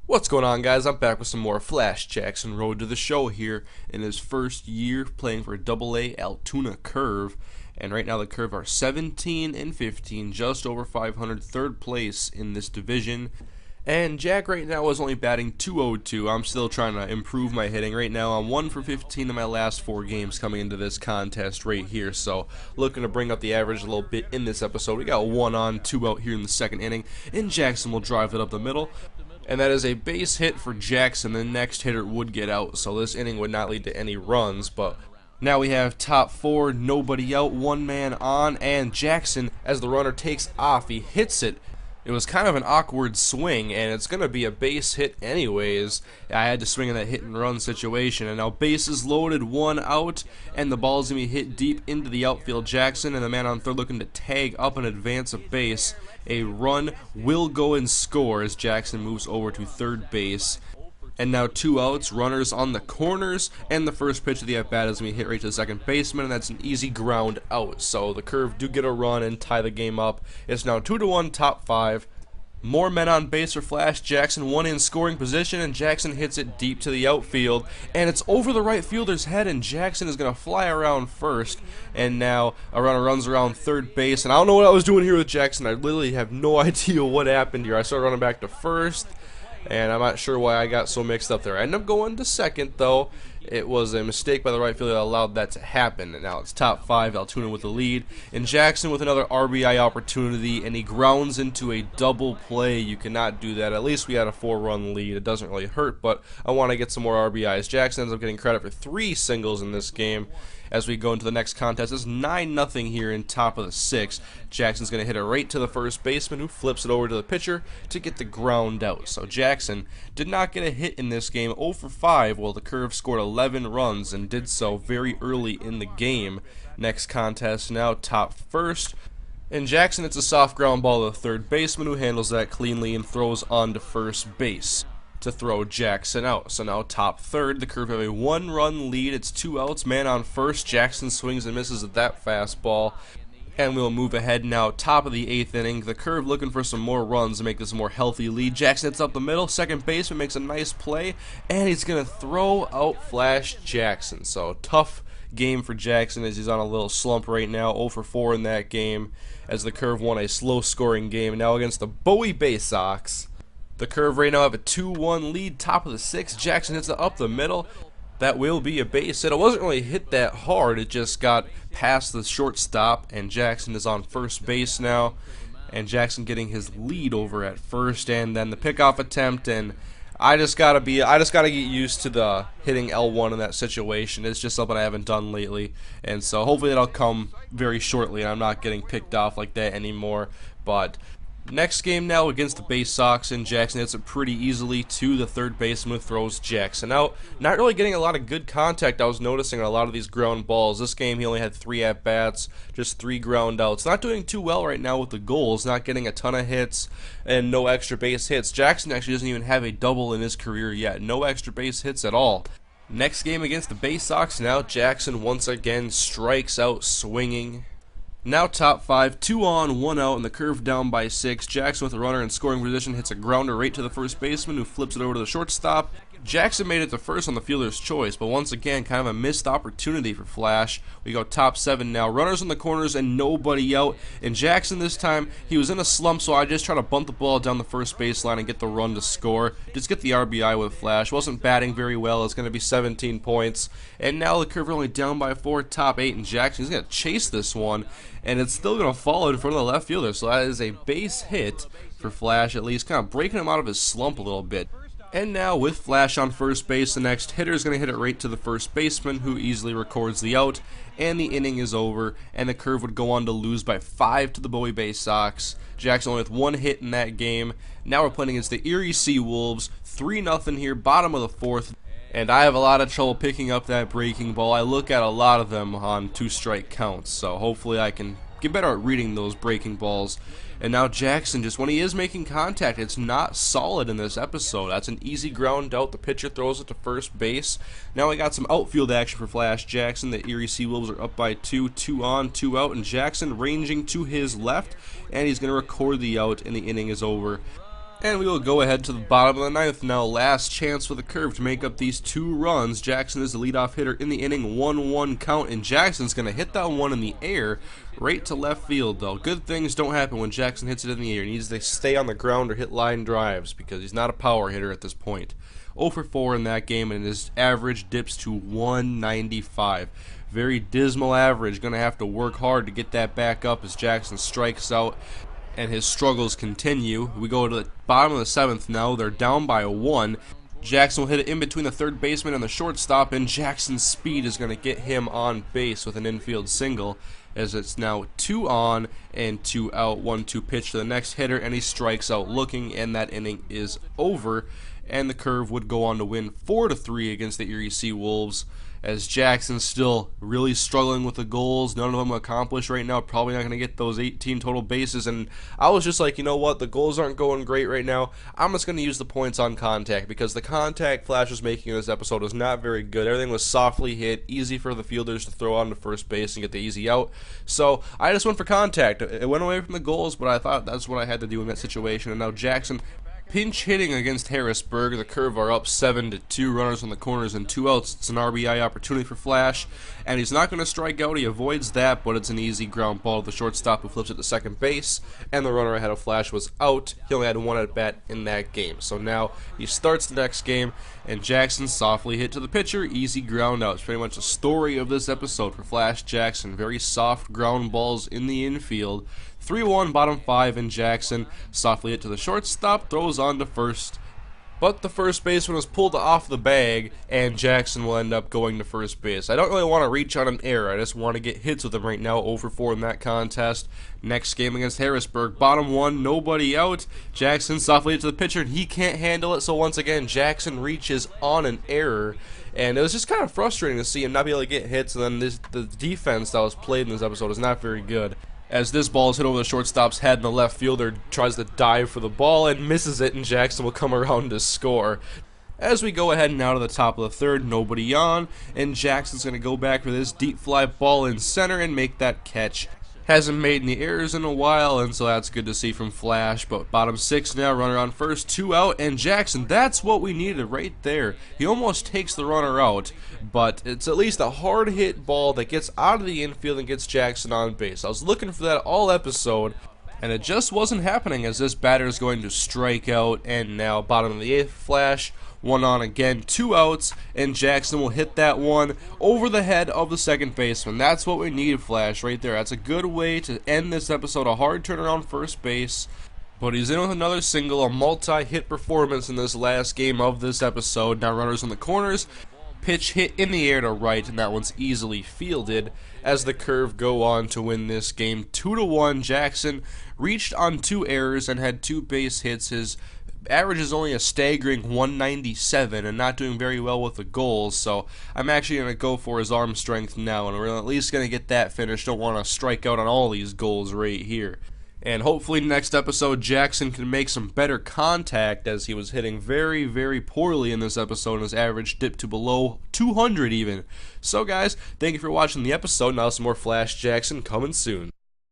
What's going on, guys? I'm back with some more Flash Jackson Road to the Show here in his first year playing for AA Altoona Curve. And right now the Curve are 17 and 15, just over 500, third place in this division. And Jack right now is only batting 202. I'm still trying to improve my hitting. Right now I'm 1 for 15 in my last 4 games coming into this contest right here. So looking to bring up the average a little bit in this episode. We got 1 on, 2 out here in the second inning. And Jackson will drive it up the middle. And that is a base hit for Jackson. The next hitter would get out, so this inning would not lead to any runs. But now we have top 4, nobody out, 1 man on, and Jackson, as the runner takes off, he hits it. It was kind of an awkward swing, and it's going to be a base hit anyways. I had to swing in that hit and run situation, and now bases loaded, 1 out, and the ball's going to be hit deep into the outfield. Jackson and the man on third looking to tag up and advance a base. A run will go and score as Jackson moves over to third base. And now 2 outs, runners on the corners, and the first pitch of the at-bat is going to be hit right to the second baseman, and that's an easy ground out. So the Curve do get a run and tie the game up. It's now 2-1, top 5. More men on base for Flash Jackson, 1 in scoring position, and Jackson hits it deep to the outfield, and it's over the right fielder's head, and Jackson is going to fly around first, and now a runner runs around third base, and I don't know what I was doing here with Jackson. I literally have no idea what happened here. I started running back to first, and I'm not sure why I got so mixed up there. I ended up going to second, though. It was a mistake by the right fielder that allowed that to happen. And now it's top 5, Altoona with the lead. And Jackson with another RBI opportunity, and he grounds into a double play. You cannot do that. At least we had a 4-run lead. It doesn't really hurt, but I want to get some more RBIs. Jackson ends up getting credit for 3 singles in this game. As we go into the next contest, it's 9-0 here in top of the 6th. Jackson's going to hit it right to the first baseman, who flips it over to the pitcher to get the ground out. So Jackson did not get a hit in this game, 0 for 5, while the Curve scored 11 runs and did so very early in the game. Next contest now, top first. And Jackson hits a soft ground ball to the third baseman, who handles that cleanly and throws on to first base to throw Jackson out. So now top third, the Curve have a 1-run lead. It's 2 outs, man on first. Jackson swings and misses at that fastball. And we'll move ahead now, top of the 8th inning. The Curve looking for some more runs to make this a more healthy lead. Jackson hits up the middle. Second baseman makes a nice play, and he's going to throw out Flash Jackson. So tough game for Jackson as he's on a little slump right now. 0 for 4 in that game as the Curve won a slow-scoring game. Now against the Bowie Bay Sox, the Curve right now have a 2-1 lead, top of the 6th. Jackson hits it up the middle. That will be a base hit. It wasn't really hit that hard. It just got past the shortstop, and Jackson is on first base now. And Jackson getting his lead over at first, and then the pickoff attempt. And I just gotta get used to the hitting L1 in that situation. It's just something I haven't done lately, and so hopefully that'll come very shortly. And I'm not getting picked off like that anymore. But next game now against the Bay Sox, and Jackson hits it pretty easily to the third baseman, who throws Jackson out. Not really getting a lot of good contact, I was noticing, on a lot of these ground balls. This game he only had 3 at-bats, just 3 ground outs. Not doing too well right now with the goals, not getting a ton of hits, and no extra base hits. Jackson actually doesn't even have a double in his career yet. No extra base hits at all. Next game against the Bay Sox now, Jackson once again strikes out swinging. Now top 5, 2 on, 1 out, and the Curve down by 6. Jackson with a runner in scoring position hits a grounder right to the first baseman, who flips it over to the shortstop. Jackson made it to first on the fielder's choice, but once again, kind of a missed opportunity for Flash. We go top 7 now. Runners in the corners and nobody out. And Jackson this time, he was in a slump, so I just try to bunt the ball down the first baseline and get the run to score. Just get the RBI with Flash. Wasn't batting very well. It's going to be 17 points. And now the Curve are only down by 4, top 8, and Jackson's going to chase this one. And it's still going to fall in front of the left fielder, so that is a base hit for Flash, at least, kind of breaking him out of his slump a little bit. And now with Flash on first base, the next hitter is going to hit it right to the first baseman, who easily records the out, and the inning is over, and the Curve would go on to lose by 5 to the Bowie Bay Sox. Jackson only with 1 hit in that game. Now we're playing against the Erie Seawolves, 3-0 here, bottom of the 4th. And I have a lot of trouble picking up that breaking ball. I look at a lot of them on 2-strike counts, so hopefully I can get better at reading those breaking balls. And now Jackson, just when he is making contact, it's not solid in this episode. That's an easy ground out. The pitcher throws it to first base. Now we got some outfield action for Flash Jackson. The Erie Seawolves are up by 2, 2 on, 2 out, and Jackson ranging to his left, and he's going to record the out, and the inning is over. And we will go ahead to the bottom of the ninth now. Last chance for the Curve to make up these 2 runs. Jackson is the leadoff hitter in the inning, 1-1 count, and Jackson's going to hit that one in the air right to left field, though. Good things don't happen when Jackson hits it in the air. He needs to stay on the ground or hit line drives because he's not a power hitter at this point. 0 for 4 in that game, and his average dips to 195. Very dismal average. Going to have to work hard to get that back up as Jackson strikes out and his struggles continue. We go to the bottom of the 7th now. They're down by 1. Jackson will hit it in between the third baseman and the shortstop, and Jackson's speed is going to get him on base with an infield single, as it's now 2 on and 2 out. 1-2 pitch to the next hitter, and he strikes out looking, and that inning is over. And the Curve would go on to win 4-3 against the Erie Seawolves, as Jackson's still really struggling with the goals. None of them accomplished right now. Probably not going to get those 18 total bases. And I was just like, you know what? The goals aren't going great right now. I'm just going to use the points on contact, because the contact Flash was making in this episode was not very good. Everything was softly hit, easy for the fielders to throw on to first base and get the easy out. So I just went for contact. It went away from the goals, but I thought that's what I had to do in that situation. And now Jackson pinch hitting against Harrisburg. The Curve are up 7-2, runners on the corners and 2 outs. It's an RBI opportunity for Flash, and he's not going to strike out. He avoids that, but it's an easy ground ball to the shortstop, who flips it to second base, and the runner ahead of Flash was out. He only had 1 at bat in that game. So now he starts the next game, and Jackson softly hit to the pitcher, easy ground out. It's pretty much the story of this episode for Flash Jackson. Very soft ground balls in the infield. 3-1, bottom 5, and Jackson softly hit to the shortstop, throws on to first. But the first baseman was pulled off the bag, and Jackson will end up going to first base. I don't really want to reach on an error. I just want to get hits with him right now. 0 for 4 in that contest. Next game against Harrisburg, bottom 1, nobody out. Jackson softly hit to the pitcher, and he can't handle it. So once again, Jackson reaches on an error. And it was just kind of frustrating to see him not be able to get hits. And then the defense that was played in this episode is not very good, as this ball is hit over the shortstop's head, and the left fielder tries to dive for the ball and misses it, and Jackson will come around to score. As we go ahead now to the top of the 3rd, nobody on, and Jackson's going to go back for this deep fly ball in center and make that catch. Hasn't made any errors in a while, and so that's good to see from Flash. But bottom 6 now, runner on first, 2 out, and Jackson, that's what we needed right there. He almost takes the runner out, but it's at least a hard hit ball that gets out of the infield and gets Jackson on base. I was looking for that all episode, and it just wasn't happening, as this batter is going to strike out. And now bottom of the 8th, Flash, 1 on again, 2 outs, and Jackson will hit that one over the head of the second baseman. That's what we need, Flash, right there. That's a good way to end this episode. A hard turnaround first base, but he's in with another single, a multi-hit performance in this last game of this episode. Now runners in the corners, pitch hit in the air to right, and that one's easily fielded, as the Curve go on to win this game 2-1. Jackson reached on 2 errors and had 2 base hits. His average is only a staggering 197 and not doing very well with the goals, so I'm actually going to go for his arm strength now, and we're at least going to get that finished. Don't want to strike out on all these goals right here. And hopefully next episode Jackson can make some better contact, as he was hitting very, very poorly in this episode, and his average dipped to below 200 even. So guys, thank you for watching the episode. Now some more Flash Jackson coming soon.